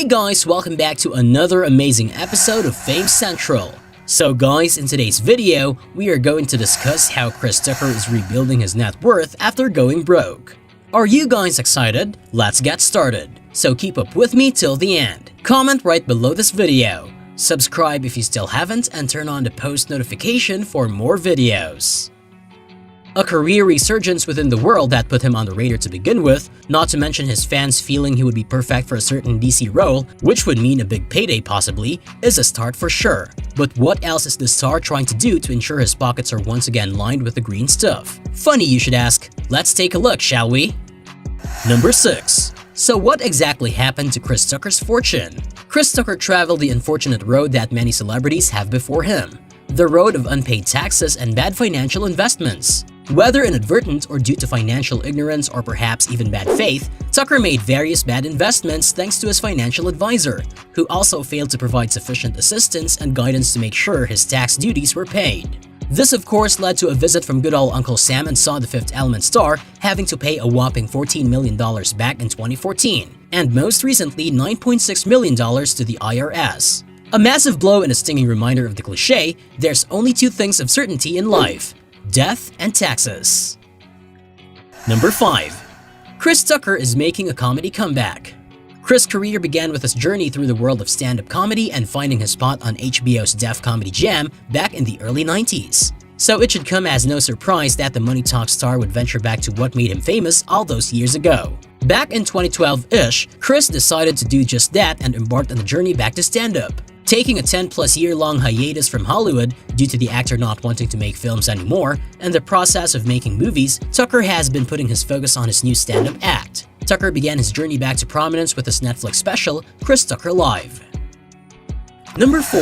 Hey guys, welcome back to another amazing episode of Fame Central. So guys, in today's video, we are going to discuss how Chris Tucker is rebuilding his net worth after going broke. Are you guys excited? Let's get started. So keep up with me till the end. Comment right below this video. Subscribe if you still haven't and turn on the post notification for more videos. A career resurgence within the world that put him on the radar to begin with, not to mention his fans feeling he would be perfect for a certain DC role, which would mean a big payday possibly, is a start for sure. But what else is the star trying to do to ensure his pockets are once again lined with the green stuff? Funny you should ask. Let's take a look, shall we? Number 6. So what exactly happened to Chris Tucker's fortune? Chris Tucker traveled the unfortunate road that many celebrities have before him. The road of unpaid taxes and bad financial investments. Whether inadvertent or due to financial ignorance or perhaps even bad faith, Tucker made various bad investments thanks to his financial advisor, who also failed to provide sufficient assistance and guidance to make sure his tax duties were paid. This of course led to a visit from good old Uncle Sam and Saw the Fifth Element star having to pay a whopping $14 million back in 2014, and most recently $9.6 million to the IRS. A massive blow and a stinging reminder of the cliche, there's only two things of certainty in life: death and taxes. Number 5. Chris Tucker is making a comedy comeback. Chris' career began with his journey through the world of stand-up comedy and finding his spot on HBO's Def Comedy Jam back in the early 90s. So it should come as no surprise that the Money Talk star would venture back to what made him famous all those years ago. Back in 2012-ish, Chris decided to do just that and embarked on a journey back to stand-up. Taking a 10-plus year-long hiatus from Hollywood due to the actor not wanting to make films anymore and the process of making movies, Tucker has been putting his focus on his new stand-up act. Tucker began his journey back to prominence with his Netflix special, Chris Tucker Live. Number 4.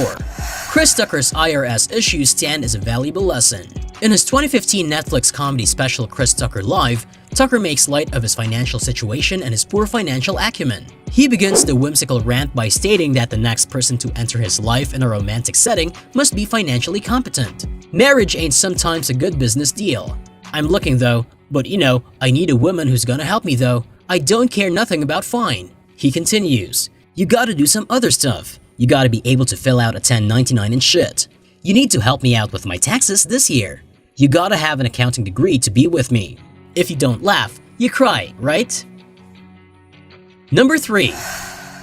Chris Tucker's IRS issues stand as a valuable lesson. In his 2015 Netflix comedy special Chris Tucker Live, Tucker makes light of his financial situation and his poor financial acumen. He begins the whimsical rant by stating that the next person to enter his life in a romantic setting must be financially competent. Marriage ain't sometimes a good business deal. I'm looking though, but I need a woman who's gonna help me though. I don't care nothing about fine. He continues, you gotta do some other stuff. You gotta be able to fill out a 1099 and shit. You need to help me out with my taxes this year. You gotta have an accounting degree to be with me. If you don't laugh, you cry, right? Number 3.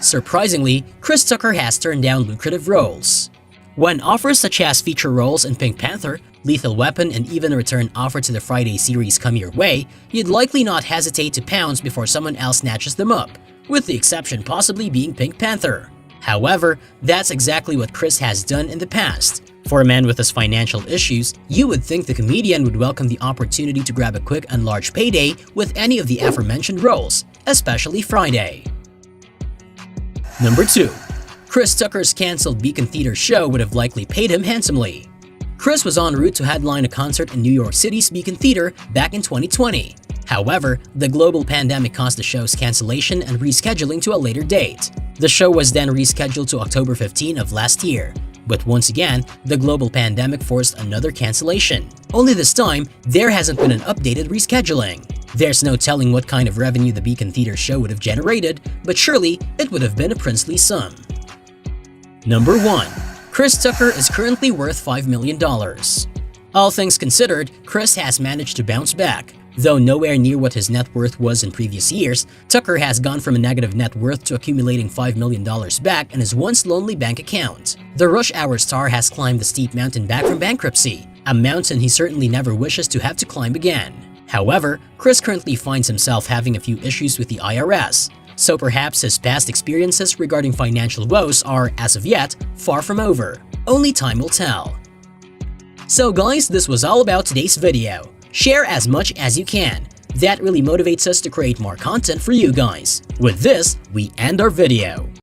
Surprisingly, Chris Tucker has turned down lucrative roles. When offers such as feature roles in Pink Panther, Lethal Weapon, and even a return offer to the Friday series come your way, you'd likely not hesitate to pounce before someone else snatches them up, with the exception possibly being Pink Panther. However, that's exactly what Chris has done in the past. For a man with his financial issues, you would think the comedian would welcome the opportunity to grab a quick and large payday with any of the aforementioned roles, especially Friday. Number 2. Chris Tucker's cancelled Beacon Theater show would have likely paid him handsomely. Chris was en route to headline a concert in New York City's Beacon Theater back in 2020. However, the global pandemic caused the show's cancellation and rescheduling to a later date. The show was then rescheduled to October 15 of last year. But once again, the global pandemic forced another cancellation. Only this time, there hasn't been an updated rescheduling. There's no telling what kind of revenue the Beacon Theater show would have generated, but surely it would have been a princely sum. Number 1. Chris Tucker is currently worth $5 million. All things considered, Chris has managed to bounce back. Though nowhere near what his net worth was in previous years, Tucker has gone from a negative net worth to accumulating $5 million back in his once lonely bank account. The Rush Hour star has climbed the steep mountain back from bankruptcy, a mountain he certainly never wishes to have to climb again. However, Chris currently finds himself having a few issues with the IRS, so perhaps his past experiences regarding financial woes are, as of yet, far from over. Only time will tell. So guys, this was all about today's video. Share as much as you can. That really motivates us to create more content for you guys. With this, we end our video.